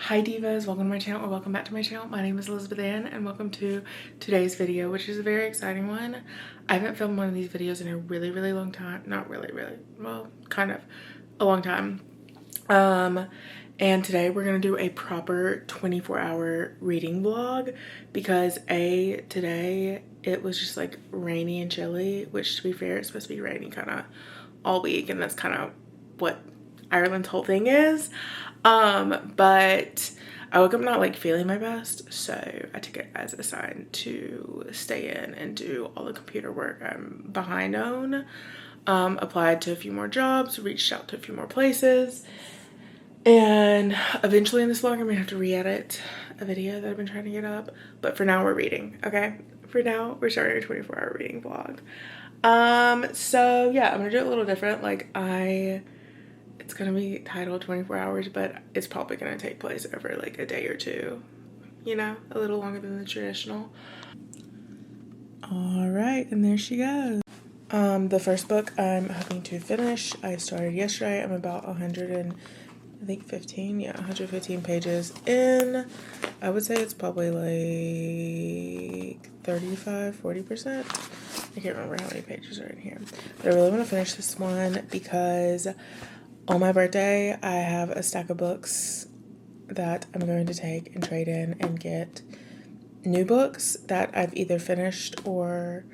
Hi divas, welcome to my channel or welcome back to my channel. My name is Elizabeth Ann and welcome to today's video, which is a very exciting one. I haven't filmed one of these videos in a really long time. Not really, well, kind of a long time. And today we're gonna do a proper 24-hour reading vlog because today it was just like rainy and chilly, which to be fair, it's supposed to be rainy kind of all week, and that's kind of what Ireland's whole thing is. But I woke up not like feeling my best, so I took it as a sign to stay in and do all the computer work I'm behind on. Applied to a few more jobs, reached out to a few more places, and eventually in this vlog I'm gonna have to re-edit a video that I've been trying to get up, but for now we're reading. Okay, for now we're starting a 24-hour reading vlog. So yeah, I'm gonna do it a little different. Like it's gonna be titled 24 hours, but it's probably gonna take place over like a day or two, you know, a little longer than the traditional. All right, and there she goes. The first book I'm hoping to finish, I started yesterday. I'm about 115 pages in. I would say it's probably like 35-40%. I can't remember how many pages are in here, but I really want to finish this one because on my birthday, I have a stack of books that I'm going to take and trade in and get new books that I've either finished or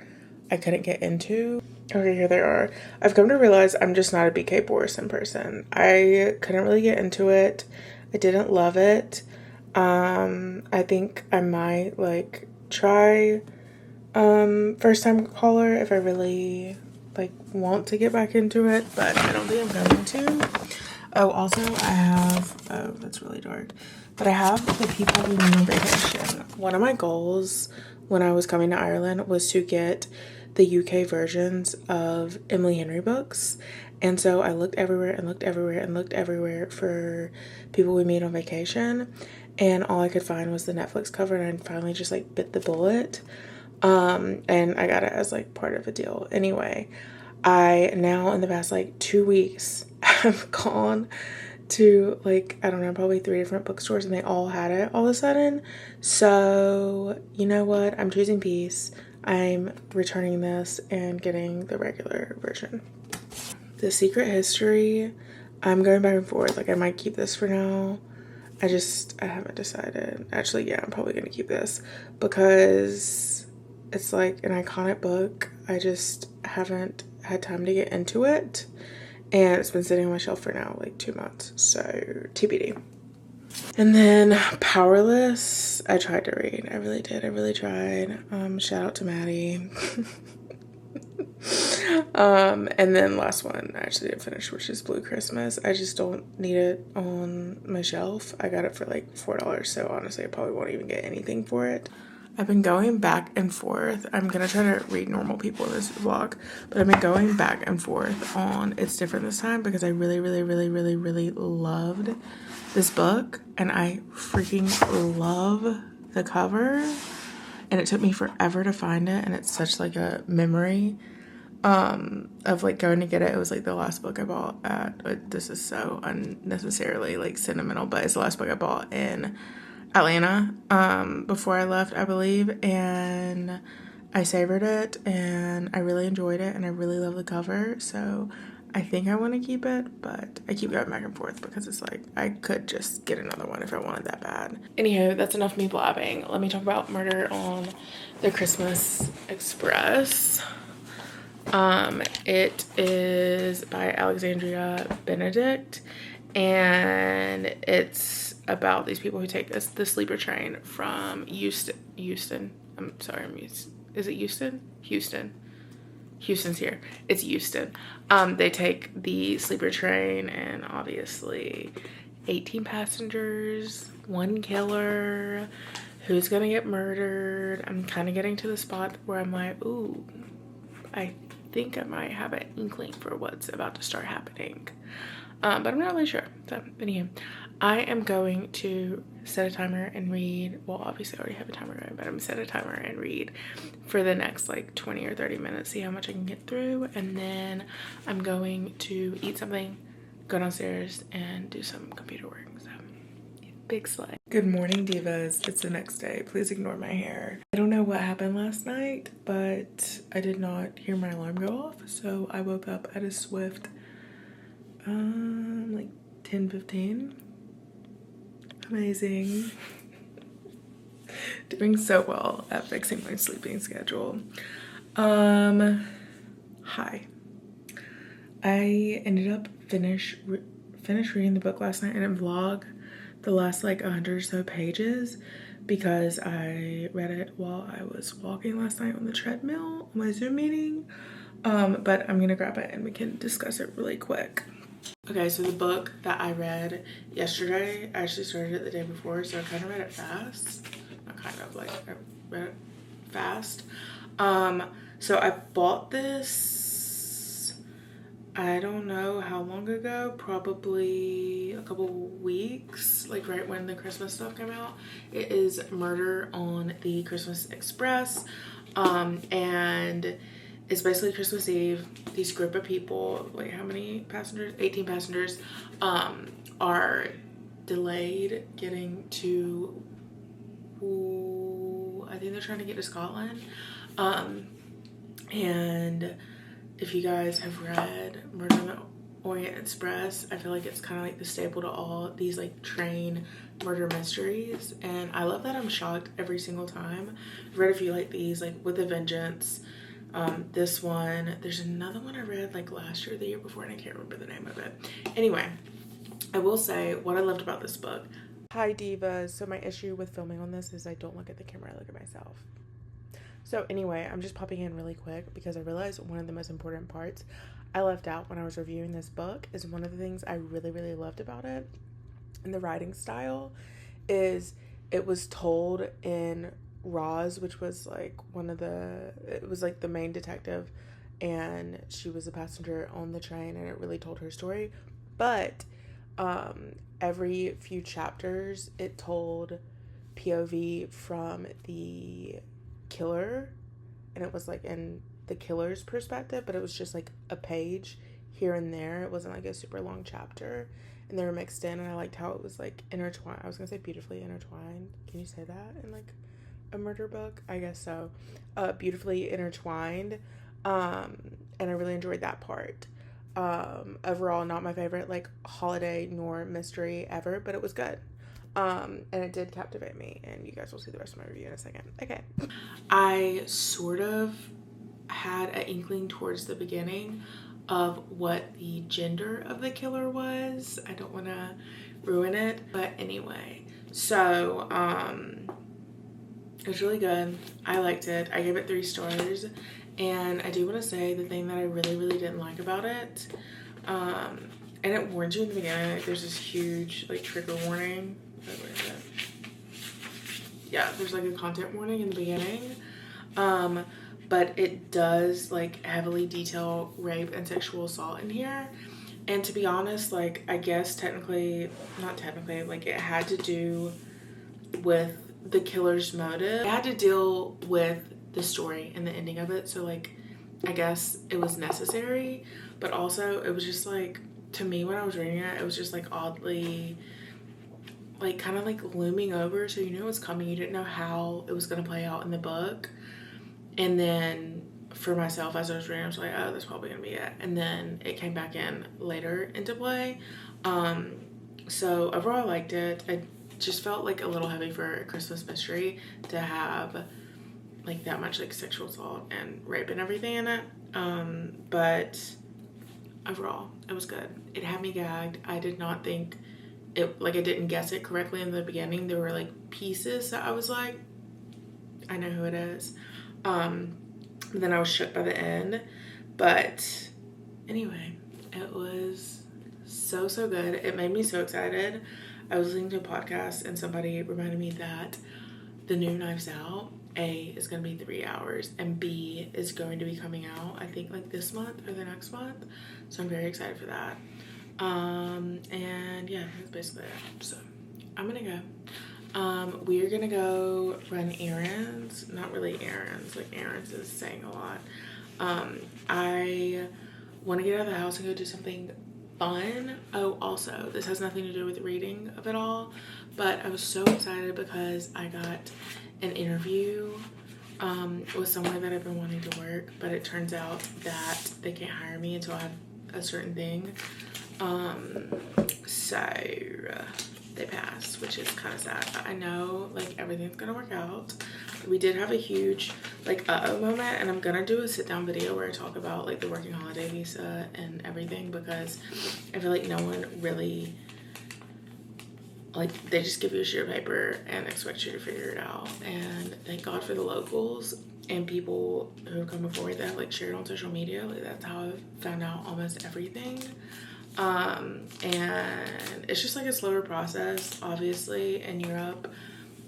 I couldn't get into. Okay, here they are. I've come to realize I'm just not a B.K. Borison person. I couldn't really get into it. I didn't love it. I think I might like try first time caller if I really like want to get back into it, but I don't think I'm going to. Oh, also I have, oh, that's really dark, but I have The People We Meet on Vacation. One of my goals when I was coming to Ireland was to get the UK versions of Emily Henry books, and so I looked everywhere and looked everywhere and looked everywhere for People We Meet on Vacation, and all I could find was the Netflix cover, and I finally just like bit the bullet. And I got it as like part of a deal. Anyway, I now in the past like 2 weeks have gone to like, I don't know, probably 3 different bookstores, and they all had it all of a sudden. So you know what? I'm choosing peace. I'm returning this and getting the regular version. The Secret History, I'm going back and forth. Like I might keep this for now. I haven't decided. Actually, yeah, I'm probably gonna keep this because it's like an iconic book. I just haven't had time to get into it, and it's been sitting on my shelf for now like 2 months, so TBD. And then Powerless, I tried to read. I really did. I really tried. Shout out to Maddie. And then last one I actually didn't finish, which is Blue Christmas. I just don't need it on my shelf. I got it for like $4, so honestly I probably won't even get anything for it. I've been going back and forth. I'm gonna try to read Normal People in this vlog, but I've been going back and forth on It's Different This Time because I really loved this book, and I freaking love the cover, and it took me forever to find it, and it's such like a memory of like going to get it. It was like the last book I bought at, this is so unnecessarily like sentimental, but it's the last book I bought in Atlanta before I left, I believe, and I savored it and I really enjoyed it, and I really love the cover, so I think I want to keep it, but I keep going back and forth because it's like I could just get another one if I wanted that bad. Anywho, that's enough of me blabbing. Let me talk about Murder on the Christmas Express. It is by Alexandria Benedict, and it's about these people who take the sleeper train from Houston. I'm sorry, is it Houston? Houston's here. It's Houston. They take the sleeper train, and obviously 18 passengers, 1 killer, who's gonna get murdered. I'm kind of getting to the spot where I'm like, ooh, I think I might have an inkling for what's about to start happening, but I'm not really sure. So anyway, I am going to set a timer and read. Well, obviously I already have a timer going, but I'm gonna set a timer and read for the next like 20 or 30 minutes, see how much I can get through, and then I'm going to eat something, go downstairs and do some computer work. So yeah. Big slay. Good morning, divas. It's the next day. Please ignore my hair. I don't know what happened last night, but I did not hear my alarm go off, so I woke up at a swift, like 10:15. Amazing. Doing so well at fixing my sleeping schedule. Hi. I ended up finish reading the book last night and vlog the last like 100 or so pages because I read it while I was walking last night on the treadmill on my Zoom meeting. But I'm gonna grab it and we can discuss it really quick. Okay, so the book that I read yesterday, I actually started it the day before, so I kind of read it fast. Not kind of, like, I read it fast. So I bought this, I don't know how long ago, probably a couple weeks, like right when the Christmas stuff came out. It is Murder on the Christmas Express, and it's basically Christmas Eve. These group of people, like how many passengers? 18 passengers, are delayed getting to, I think they're trying to get to Scotland. And if you guys have read Murder on the Orient Express, I feel like it's kind of like the staple to all these like train murder mysteries. And I love that I'm shocked every single time. I've read a few like these, like With a Vengeance. This one, there's another one I read like last year or the year before and I can't remember the name of it. Anyway, I will say what I loved about this book. Hi divas. So my issue with filming on this is I don't look at the camera, I look at myself. So anyway, I'm just popping in really quick because I realized one of the most important parts I left out when I was reviewing this book is one of the things I really, really loved about it. And the writing style is it was told in Roz, which was like it was like the main detective and she was a passenger on the train and it really told her story. But every few chapters it told POV from the killer and it was like in the killer's perspective, but it was just like a page here and there. It wasn't like a super long chapter and they were mixed in and I liked how it was like intertwined. I was gonna say beautifully intertwined. Can you say that in like a murder book? I guess so. Beautifully intertwined. And I really enjoyed that part. Overall, not my favorite like holiday nor mystery ever, but it was good. And it did captivate me, and you guys will see the rest of my review in a second. Okay. I sort of had an inkling towards the beginning of what the gender of the killer was. I don't want to ruin it, but anyway. So, it was really good. I liked it. I gave it 3 stars. And I do want to say the thing that I really, really didn't like about it, and it warns you in the beginning, like there's this huge like trigger warning. What is it? Yeah, there's like a content warning in the beginning. But it does like heavily detail rape and sexual assault in here. And to be honest, like I guess not technically, like it had to do with the killer's motive. It had to deal with the story and the ending of it, so like I guess it was necessary, but also it was just like, to me when I was reading it, it was just like oddly like kind of like looming over, so you knew it was coming, you didn't know how it was going to play out in the book. And then for myself as I was reading, I was like, oh, that's probably gonna be it, and then it came back in later into play. So overall I liked it. I just felt like a little heavy for a Christmas mystery to have like that much like sexual assault and rape and everything in it. But overall it was good. It had me gagged. I did not think it, like I didn't guess it correctly in the beginning. There were like pieces that I was like, I know who it is. Then I was shook by the end. But anyway, it was so good. It made me so excited. I was listening to a podcast and somebody reminded me that the new Knives Out, A, is going to be 3 hours, and B, is going to be coming out, I think, like this month or the next month. So I'm very excited for that. And yeah, that's basically it. So I'm going to go. We're going to go run errands. Not really errands. Like, errands is saying a lot. I want to get out of the house and go do something fun. Oh, also, this has nothing to do with reading of it all, but I was so excited because I got an interview with somewhere that I've been wanting to work, but it turns out that they can't hire me until I have a certain thing. So they passed, which is kind of sad. But I know like everything's gonna work out. We did have a huge like moment, and I'm gonna do a sit down video where I talk about like the working holiday visa and everything, because I feel like no one really, like, they just give you a sheet of paper and expect you to figure it out. And thank God for the locals and people who have come before me that have like shared on social media. Like that's how I've found out almost everything. And it's just like a slower process, obviously. In Europe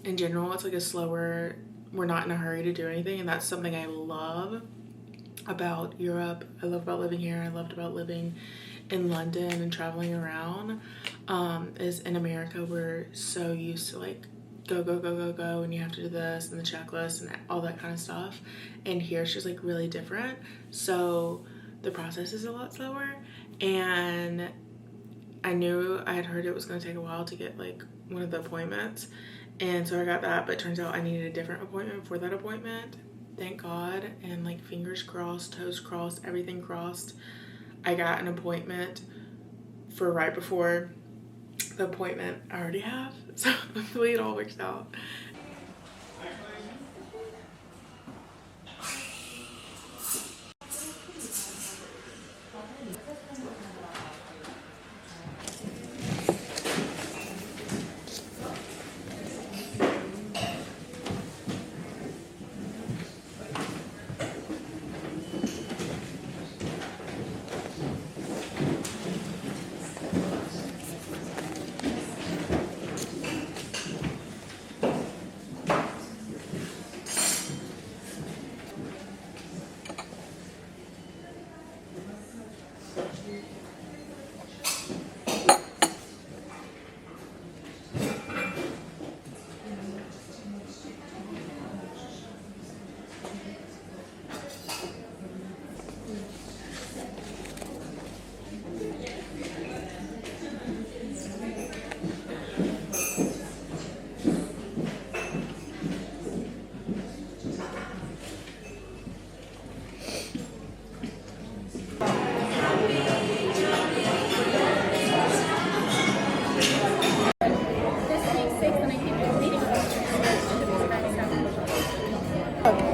in general, it's like a slower, we're not in a hurry to do anything, and that's something I love about Europe. I love about living here. I loved about living in London and traveling around. Is in America we're so used to like go go go go go, and you have to do this and the checklist and all that kind of stuff, and here it's just like really different, so the process is a lot slower. And I knew, I had heard it was going to take a while to get like one of the appointments, and so I got that, but it turns out I needed a different appointment for that appointment. Thank God, and like fingers crossed, toes crossed, everything crossed, I got an appointment for right before the appointment I already have. So hopefully it all works out.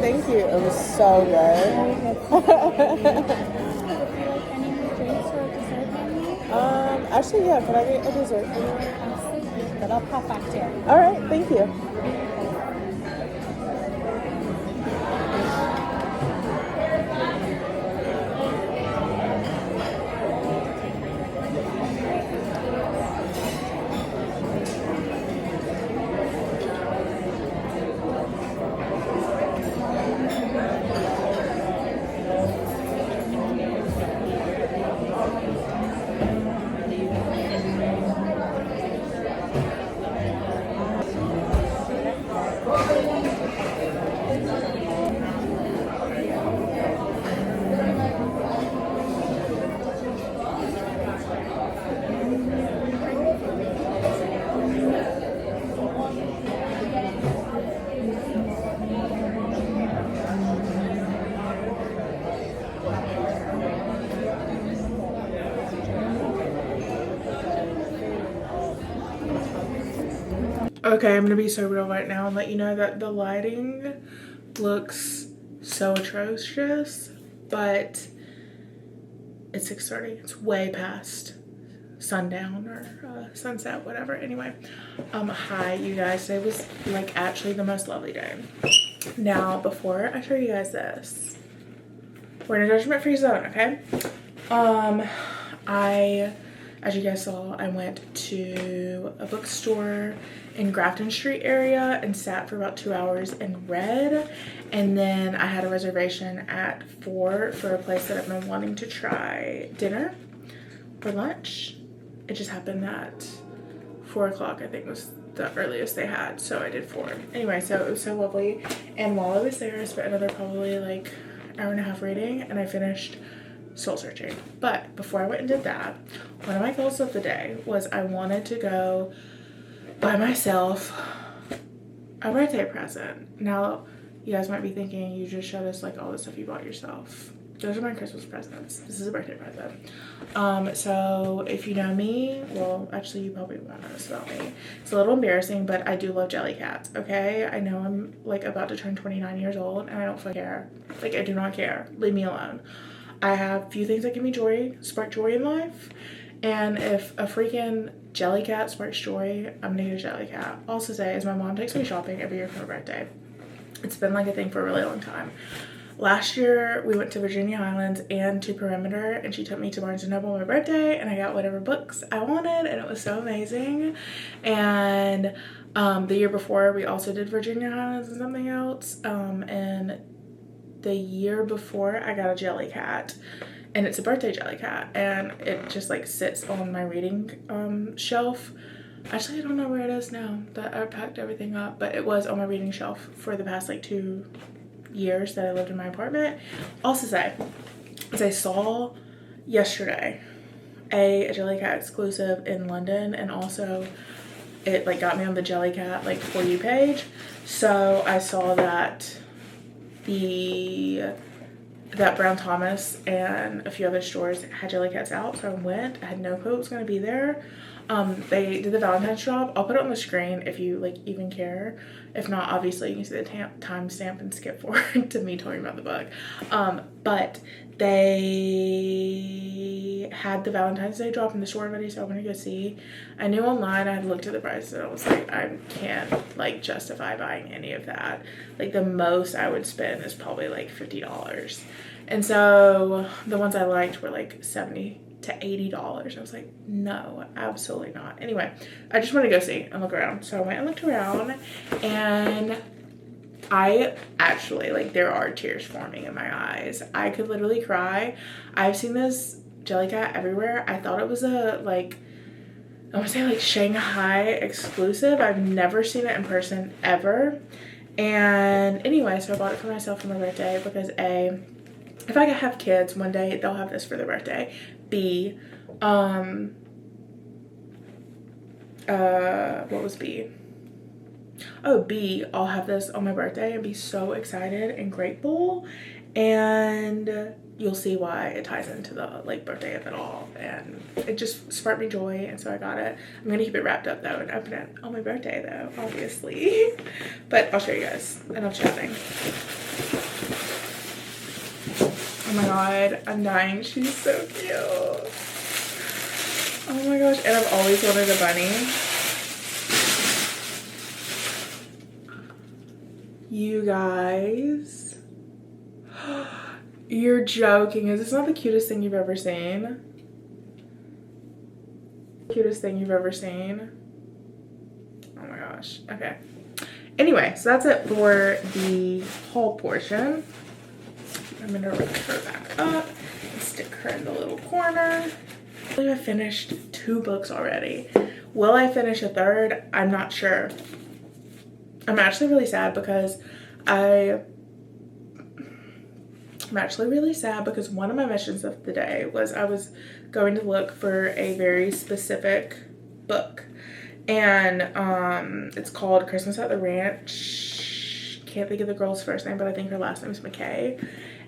Thank you. It was so good. Actually, yeah. Can I get a dessert? But I'll pop back to it. All right. Thank you. Okay, I'm gonna be so real right now and let you know that the lighting looks so atrocious, but it's 6:30. It's way past sundown or sunset, whatever. Anyway, hi you guys. Today was like actually the most lovely day. Now, before I show you guys this, we're in a judgment-free zone, okay? As you guys saw, I went to a bookstore in Grafton Street area and sat for about 2 hours and read. And then I had a reservation at 4 for a place that I've been wanting to try dinner or lunch. It just happened that 4 o'clock, I think, was the earliest they had. So I did 4. Anyway, so it was so lovely. And while I was there, I spent another probably like hour and a half reading, and I finished soul searching. But before I went and did that, one of my goals of the day was I wanted to go buy myself a birthday present. Now, you guys might be thinking, you just showed us like all the stuff you bought yourself. Those are my Christmas presents. This is a birthday present. So if you know me, well, actually you probably won't know this about me. It's a little embarrassing, but I do love jellycats, okay? I know I'm like about to turn 29 years old and I don't fucking care. Like, I do not care. Leave me alone. I have few things that give me joy, spark joy in life. And if a freaking jellycat sparks joy, I'm gonna get a jellycat. Also say is my mom takes me shopping every year for my birthday. It's been like a thing for a really long time. Last year, we went to Virginia Highlands and to Perimeter, and she took me to Barnes & Noble on my birthday, and I got whatever books I wanted, and it was so amazing. And the year before, we also did Virginia Highlands and something else. And the year before, I got a jellycat, and it's a birthday jellycat, and it just like sits on my reading shelf. Actually, I don't know where it is now that I packed everything up, but it was on my reading shelf for the past like 2 years that I lived in my apartment. Also say, as I saw yesterday, a jellycat exclusive in London, and also it like got me on the jellycat like For You page. So I saw that that Brown Thomas and a few other stores had jellycats out, so I went. I had no clue it was going to be there. They did the Valentine's drop. I'll put it on the screen if you like even care. If not, obviously you can see the timestamp and skip forward to me talking about the book. But they had the Valentine's Day drop in the store already, so I want to go see. I knew online, I had looked at the price, and I was like, I can't like justify buying any of that. Like the most I would spend is probably like $50. And so the ones I liked were like $70 to $80. I was like, no, absolutely not. Anyway, I just want to go see and look around. So I went and looked around, and I actually, like, there are tears forming in my eyes. I could literally cry. I've seen this jellycat everywhere. I thought it was a, like, I want to say like Shanghai exclusive. I've never seen it in person ever. And anyway, so I bought it for myself for my birthday because A, if I have kids one day, they'll have this for their birthday. B, what was B? Oh, B, I'll have this on my birthday and be so excited and grateful, and you'll see why it ties into the like birthday of it all, and it just sparked me joy, and so I got it. I'm gonna keep it wrapped up though and open it on my birthday though, obviously. But I'll show you guys. Enough chatting. Oh my god, I'm dying. She's so cute. Oh my gosh, and I've always wanted a bunny. You guys, you're joking. Is this not the cutest thing you've ever seen? Cutest thing you've ever seen? Oh my gosh. Okay. Anyway, so that's it for the haul portion. I'm gonna wrap her back up and stick her in the little corner. I believe I finished 2 books already. Will I finish a third? I'm not sure. I'm actually really sad because one of my missions of the day was I was going to look for a very specific book, and it's called Christmas at the Ranch. Can't think of the girl's first name, but I think her last name is McKay,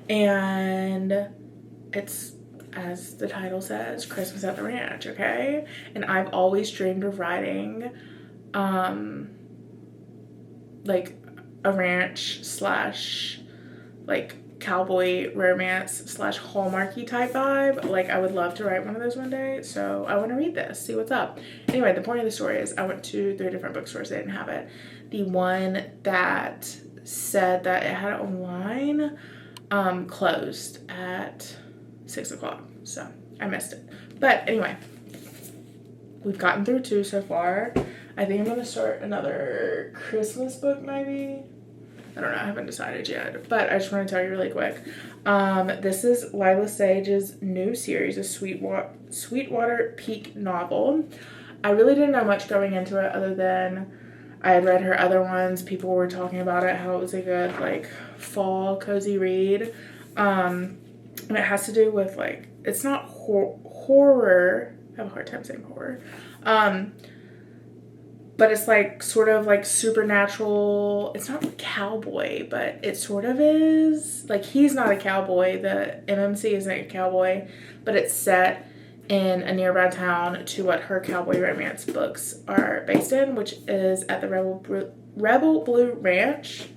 and it's, as the title says, Christmas at the Ranch, okay? And I've always dreamed of writing like a ranch slash like cowboy romance slash Hallmarky type vibe. Like, I would love to write one of those one day, so I want to read this, see what's up. Anyway, the point of the story is I went to 3 different bookstores. They didn't have it. The one that said that it had it online closed at 6 o'clock, so I missed it. But anyway, we've gotten through 2 so far. I think I'm gonna start another Christmas book maybe. I don't know, I haven't decided yet, but I just want to tell you really quick. This is Lila Sage's new series, a Sweetwater Peak novel. I really didn't know much going into it other than I had read her other ones. People were talking about it, how it was a good like fall cozy read. And it has to do with like, it's not horror. I have a hard time saying horror. but it's like sort of like supernatural. It's not like cowboy, but it sort of is. Like, he's not a cowboy. The MMC isn't a cowboy, but it's set in a nearby town to what her cowboy romance books are based in, which is at the Rebel Blue Ranch.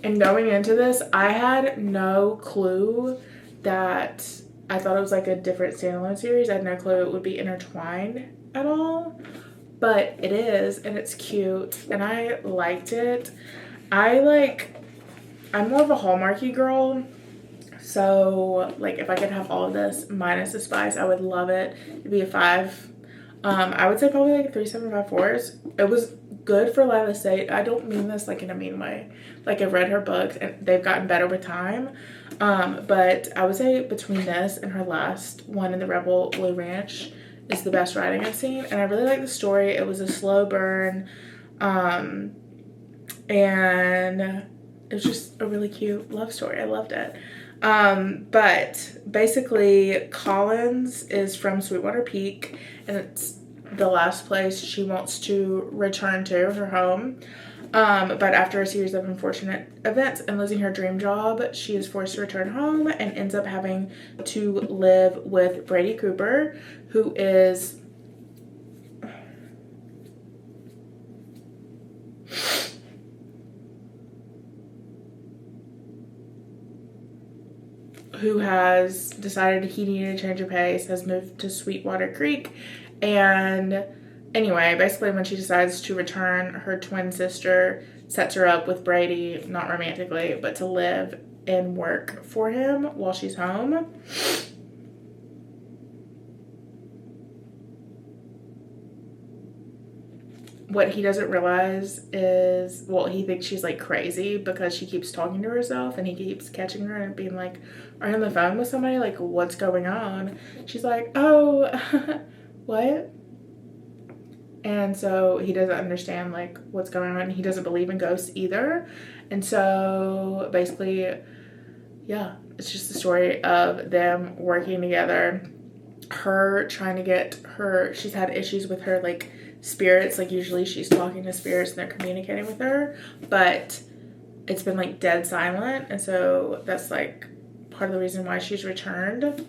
And going into this, I had no clue that I thought it was like a different standalone series. I had no clue it would be intertwined at all, but it is, and it's cute, and I liked it. I'm more of a Hallmarky girl, so like if I could have all of this minus the spice, I would love it. It'd be a 5. I would say probably like a 3.75/4. It was good for Lila State. I don't mean this like in a mean way. Like, I've read her books and they've gotten better with time. But I would say between this and her last one in the Rebel Blue Ranch is the best writing I've seen. And I really like the story. It was a slow burn. And it was just a really cute love story. I loved it. But basically Collins is from Sweetwater Peak, and it's the last place she wants to return to, her home. But after a series of unfortunate events and losing her dream job, she is forced to return home and ends up having to live with Brady Cooper, who has decided he needed a change of pace, has moved to Sweetwater Creek. And anyway, basically when she decides to return, her twin sister sets her up with Brady, not romantically, but to live and work for him while she's home. What he doesn't realize is, well, he thinks she's like crazy because she keeps talking to herself, and he keeps catching her and being like, are you on the phone with somebody? Like, what's going on? She's like, oh, what? And so he doesn't understand like what's going on. He doesn't believe in ghosts either. And so basically, yeah, it's just the story of them working together. Her trying to get she's had issues with her like spirits. Like, usually she's talking to spirits and they're communicating with her, but it's been like dead silent. And so that's like part of the reason why she's returned.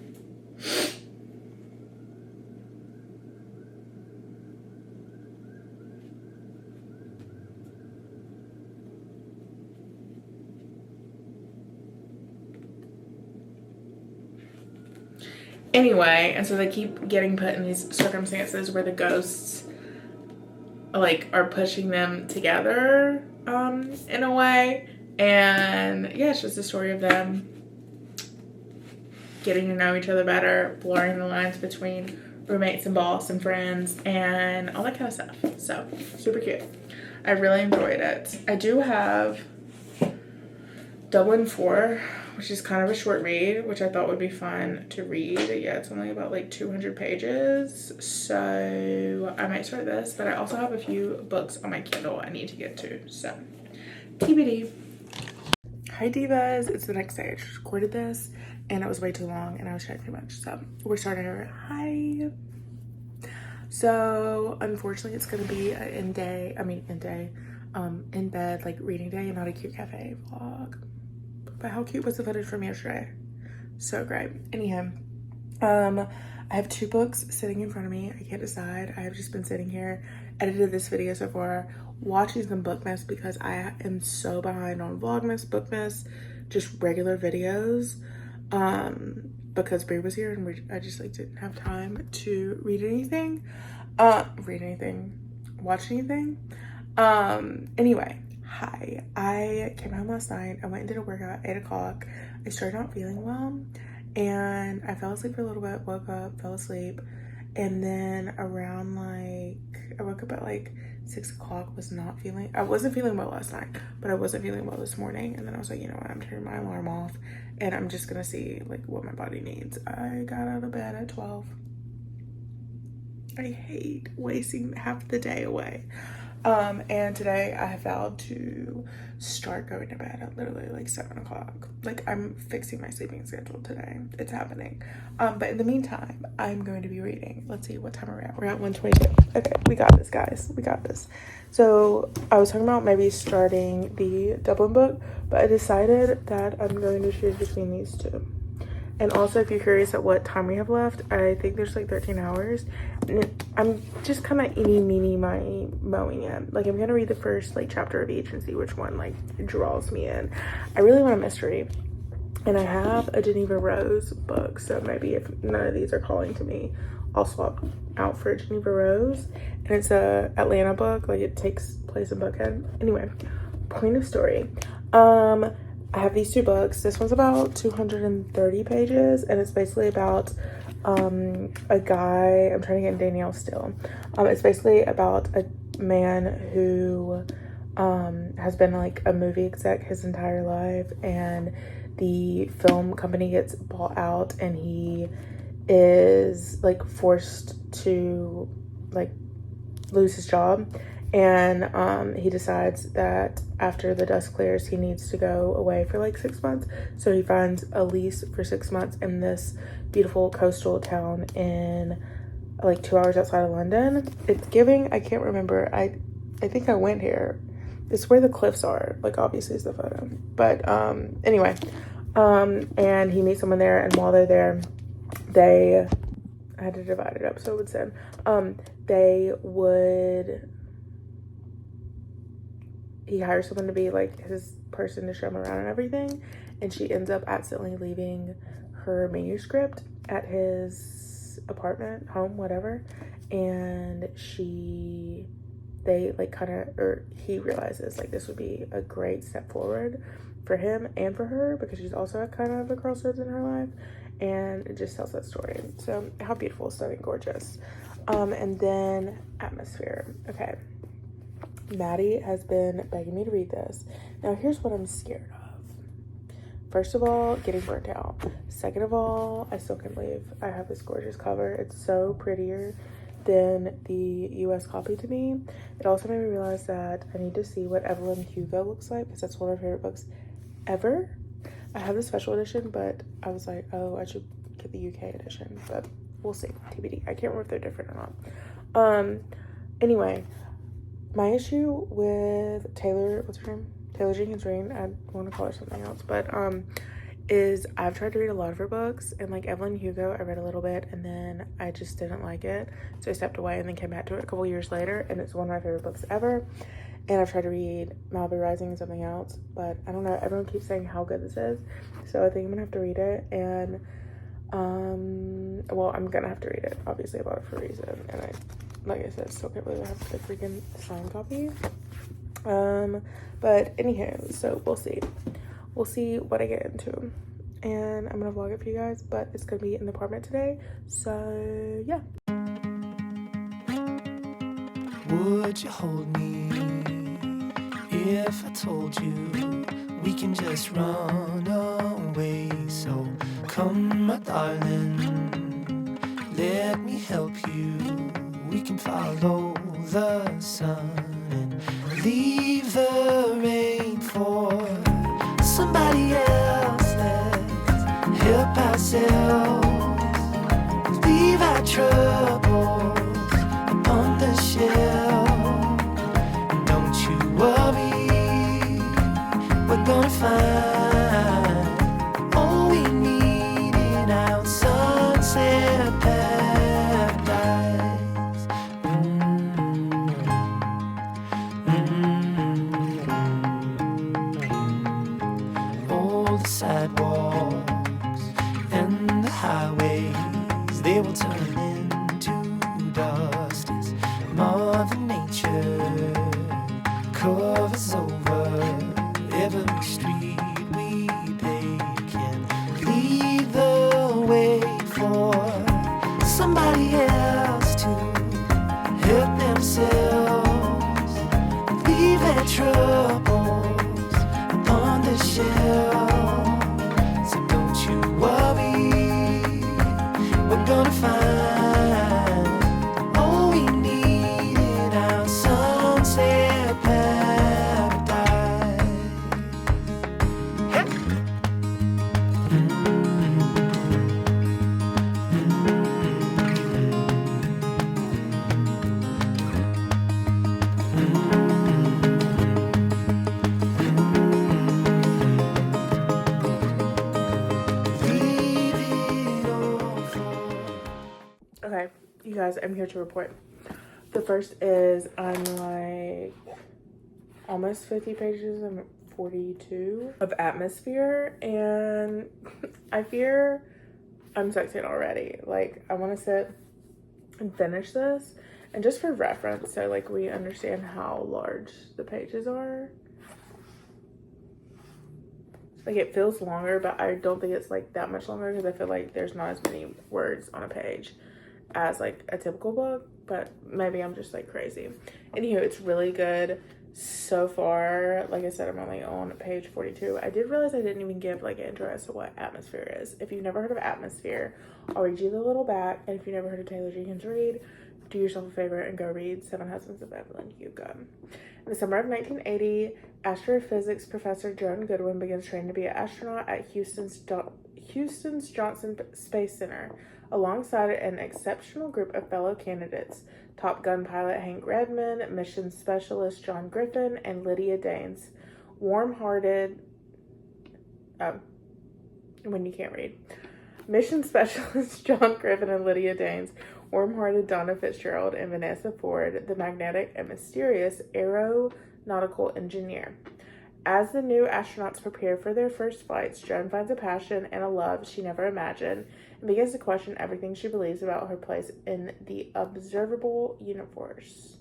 Anyway, and so they keep getting put in these circumstances where the ghosts like are pushing them together in a way. And yeah, it's just a story of them getting to know each other better, blurring the lines between roommates and boss and friends and all that kind of stuff. So super cute. I really enjoyed it. I do have Dublin 4, which is kind of a short read, which I thought would be fun to read. Yeah, it's only about like 200 pages, so I might start this, but I also have a few books on my Kindle I need to get to, so TBD. Hi divas, it's the next day. I just recorded this and it was way too long and I was chatting too much, so we're starting over. Hi. So unfortunately it's gonna be an in bed like reading day and not a cute cafe vlog. But how cute was the footage from yesterday? So great. Anyhow, I have 2 books sitting in front of me. I can't decide. I have just been sitting here, edited this video so far, watching some bookmas because I am so behind on vlogmas, bookmas, just regular videos. Because Brie was here and I just like didn't have time to watch anything. Anyway. Hi, I came home last night. I went and did a workout at 8 o'clock. I started not feeling well and I fell asleep for a little bit, woke up, fell asleep. And then around I woke up at like 6 o'clock, I wasn't feeling well last night, but I wasn't feeling well this morning. And then I was like, you know what, I'm turning my alarm off and I'm just gonna see like what my body needs. I got out of bed at 12. I hate wasting half the day away. And today I have vowed to start going to bed at literally like 7 o'clock. Like, I'm fixing my sleeping schedule today. It's happening. But in the meantime, I'm going to be reading. Let's see, what time are we at? We're at 1:22. Okay, we got this, guys. We got this. So I was talking about maybe starting the Dublin book, but I decided that I'm going to choose between these two. And also, if you're curious at what time we have left, I think there's like 13 hours. And I'm just kind of eeny-meeny my mowing in. Like, I'm going to read the first like chapter of each and see which one like draws me in. I really want a mystery. And I have a Geneva Rose book. So maybe if none of these are calling to me, I'll swap out for a Geneva Rose. And it's a Atlanta book. Like, it takes place in Buckhead. Anyway, point of story. I have these two books. This one's about 230 pages, and it's basically about a guy. I'm trying to get Danielle still. It's basically about a man who has been like a movie exec his entire life, and the film company gets bought out, and he is like forced to like lose his job. And he decides that after the dust clears, he needs to go away for like 6 months. So he finds a lease for 6 months in this beautiful coastal town in like 2 hours outside of London. It's giving, I can't remember. I think I went here. It's where the cliffs are. Like, obviously is the photo. But anyway, and he meets someone there, and while they're there, I had to divide it up so it would send. He hires someone to be like his person to show him around and everything, and she ends up accidentally leaving her manuscript at his apartment, home, whatever, and he realizes like this would be a great step forward for him and for her, because she's also at kind of a crossroads in her life, and it just tells that story. So how beautiful, stunning, gorgeous. And then atmosphere. Okay, Maddie has been begging me to read this. Now, here's what I'm scared of. First of all, getting burnt out. Second of all, I still can't believe I have this gorgeous cover. It's so prettier than the US copy to me. It also made me realize that I need to see what Evelyn Hugo looks like, because that's one of my favorite books ever. I have the special edition, but I was like, oh, I should get the UK edition, but we'll see. TBD. I can't remember if they're different or not. Anyway, my issue with Taylor, what's her name? Taylor Jenkins Reid, I want to call her something else, but is I've tried to read a lot of her books, and like Evelyn Hugo, I read a little bit, and then I just didn't like it, so I stepped away and then came back to it a couple years later, and it's one of my favorite books ever. And I've tried to read Malibu Rising and something else, but I don't know, everyone keeps saying how good this is, so I think I'm gonna have to read it. And well, I'm gonna have to read it, obviously I bought it for a reason, and I, like I said, still can't believe I have the freaking signed copy. But anywho, so we'll see what I get into, and I'm gonna vlog it for you guys, but it's gonna be in the apartment today, so yeah. Would you hold me if I told you we can just run away? So come, my darling, let me help you. We can follow the sun and leave the rain for somebody else. Let's help ourselves, leave our troubles upon the shelf. And don't you worry, we're gonna find all we need in our sunset paradise. All the sidewalks and the highways, they will turn into dust as Mother Nature covers over every street we pave. Can lead the way for somebody else to help themselves, leave their troubles upon the shelf. So don't you worry, we're gonna find all we need guys, I'm here to report. The first is I'm like almost 50 pages. I'm 42 of atmosphere, and I fear I'm sucked in already. Like, I want to sit and finish this, and just for reference, so like we understand how large the pages are. Like, it feels longer, but I don't think it's like that much longer because I feel like there's not as many words on a page as like a typical book, but maybe I'm just like crazy. Anywho, it's really good so far. Like I said, I'm only on page 42. I did realize I didn't even give like an intro as to what atmosphere is. If you've never heard of atmosphere, I'll read you the little back, and if you've never heard of Taylor Jenkins Reid, do yourself a favor and go read Seven Husbands of Evelyn Hugo. In the summer of 1980, astrophysics professor Joan Goodwin begins training to be an astronaut at Houston's Johnson Space Center, alongside an exceptional group of fellow candidates: Top Gun pilot Hank Redmond, mission specialist John Griffin, and Lydia Danes. Mission specialist John Griffin and Lydia Danes, warm-hearted Donna Fitzgerald, and Vanessa Ford, the magnetic and mysterious aeronautical engineer. As the new astronauts prepare for their first flights, Joan finds a passion and a love she never imagined, and begins to question everything she believes about her place in the observable universe.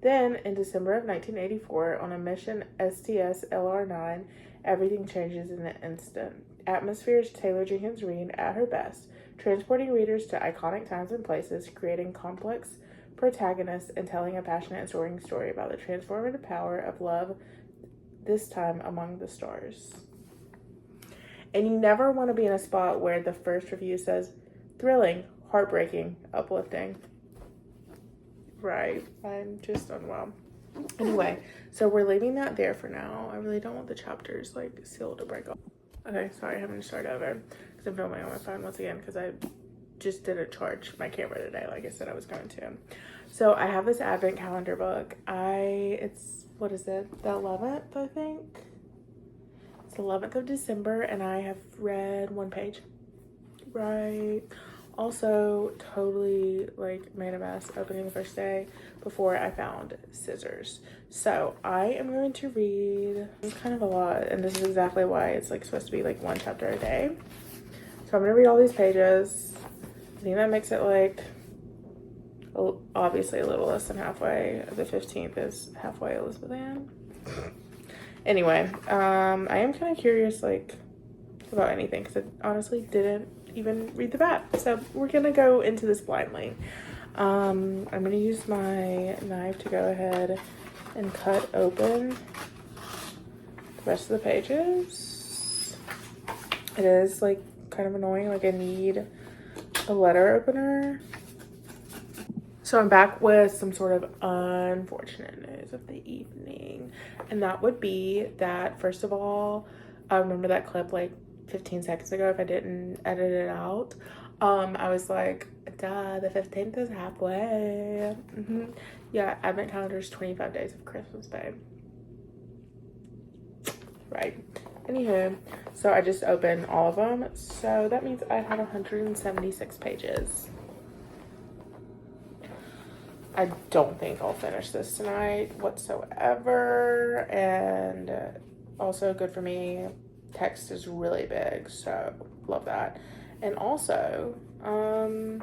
Then, in December of 1984, on a mission STS-LR9, everything changes in an instant. Atmosphere's Taylor Jenkins Reid at her best, transporting readers to iconic times and places, creating complex protagonists, and telling a passionate and soaring story about the transformative power of love, this time among the stars. And you never want to be in a spot where the first review says thrilling, heartbreaking, uplifting. Right, I'm just unwell. Anyway, so we're leaving that there for now. I really don't want the chapters like sealed to break off. Okay, sorry, I'm having to start over because I'm filming on my phone once again because I just didn't charge my camera today like I said I was going to. So I have this advent calendar book. What is it? The 11th, I think. It's the 11th of December, and I have read one page. Right. Also, totally like made a mess opening the first day before I found scissors. So I am going to read. It's kind of a lot, and this is exactly why it's like supposed to be like one chapter a day. So I'm gonna read all these pages. I think that makes it like obviously a little less than halfway. The 15th is halfway Elizabeth Ann. Anyway, I am kind of curious like about anything because I honestly didn't even read the back. So we're gonna go into this blindly. I'm gonna use my knife to go ahead and cut open the rest of the pages. It is like kind of annoying, like I need a letter opener. So I'm back with some sort of unfortunate news of the evening, and that would be that, first of all, I remember that clip like 15 seconds ago. If I didn't edit it out, I was like, duh, the 15th is halfway. Yeah, advent calendar is 25 days of Christmas, babe. Right. Anywho, so I just opened all of them, so that means I have 176 pages. I don't think I'll finish this tonight whatsoever, and also good for me. Text is really big, so love that. And also, what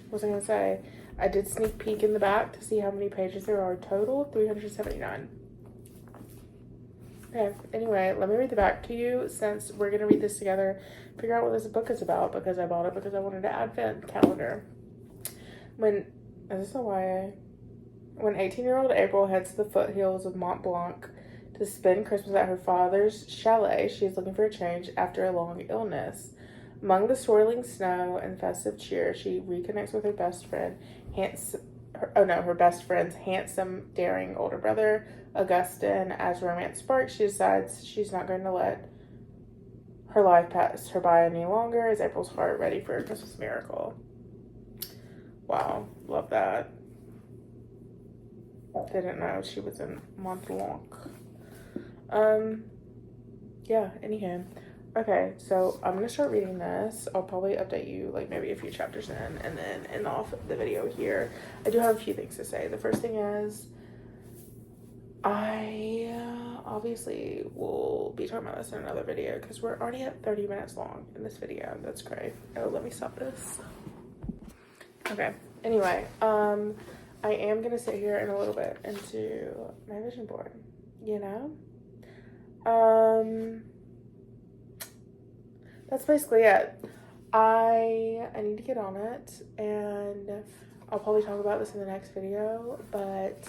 was I gonna say? I did sneak peek in the back to see how many pages there are total. 379. Okay, anyway, let me read the back to you since we're gonna read this together, figure out what this book is about, because I bought it because I wanted an advent calendar. Is this a YA? When 18-year-old April heads to the foothills of Mont Blanc to spend Christmas at her father's chalet, she is looking for a change after a long illness. Among the swirling snow and festive cheer, she reconnects with her best friend, her best friend's handsome, daring older brother, Augustin. As romance sparks, she decides she's not going to let her life pass her by any longer. Is April's heart ready for a Christmas miracle? Wow, love that. Didn't know she was in Mont Blanc. Yeah, anyhow. Okay, so I'm gonna start reading this. I'll probably update you like maybe a few chapters in and then end off the video here. I do have a few things to say. The first thing is I obviously will be talking about this in another video because we're already at 30 minutes long in this video. That's great. Oh, let me stop this. Okay, anyway, I am gonna sit here in a little bit into my vision board, you know? That's basically it. I need to get on it, and I'll probably talk about this in the next video, but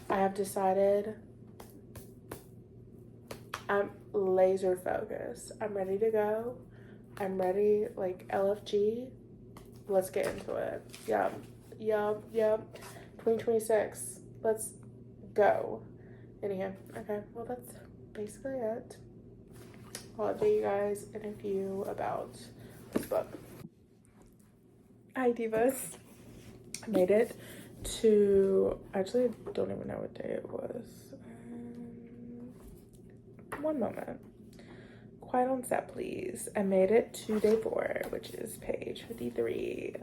I have decided I'm laser focused. I'm ready to go. I'm ready, like LFG. Let's get into it. Yep. 2026. Let's go. Anyhow, okay, well, that's basically it. I'll update you guys in a few about this book. Hi, divas. I made it to, actually, I don't even know what day it was. One moment. Quiet on set, please. I made it to day 4, which is page 53.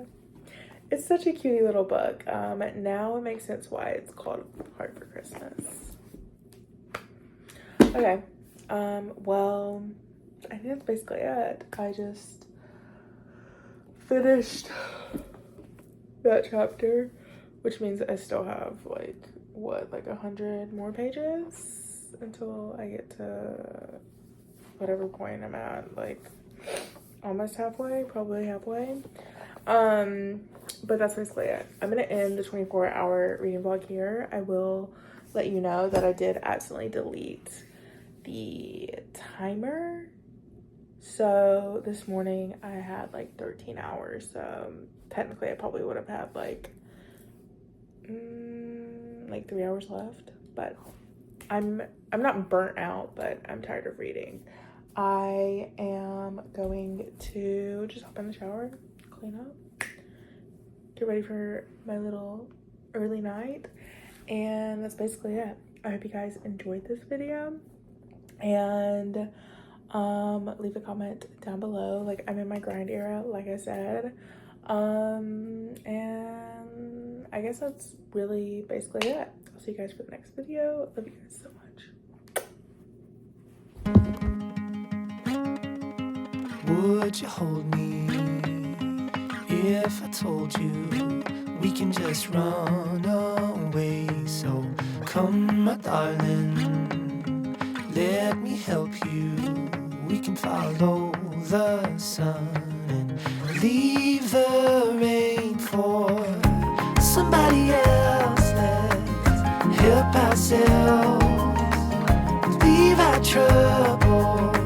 It's such a cutie little book. Now it makes sense why it's called Heart for Christmas. Okay. Well, I think that's basically it. I just finished that chapter, which means I still have like 100 more pages until I get to whatever point I'm at, like almost halfway, probably halfway. But that's basically it. I'm gonna end the 24-hour reading vlog here. I will let you know that I did accidentally delete the timer. So this morning I had like 13 hours. So technically I probably would have had like 3 hours left. But I'm not burnt out, but I'm tired of reading. I am going to just hop in the shower, clean up, get ready for my little early night, and that's basically it. I hope you guys enjoyed this video, and leave a comment down below. Like, I'm in my grind era, like I said, and I guess that's really basically it. I'll see you guys for the next video. Love you guys so much. Would you hold me if I told you we can just run away? So come, my darling, let me help you. We can follow the sun and leave the rain for somebody else. Let's help ourselves, leave our troubles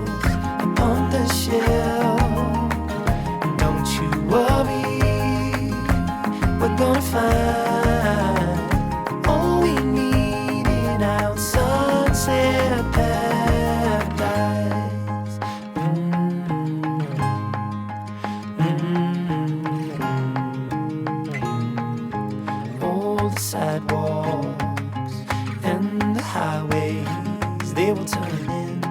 on the shelf. Don't you worry, we're gonna find all we need in our sunset paradise. All the sidewalks and the highways, they will turn in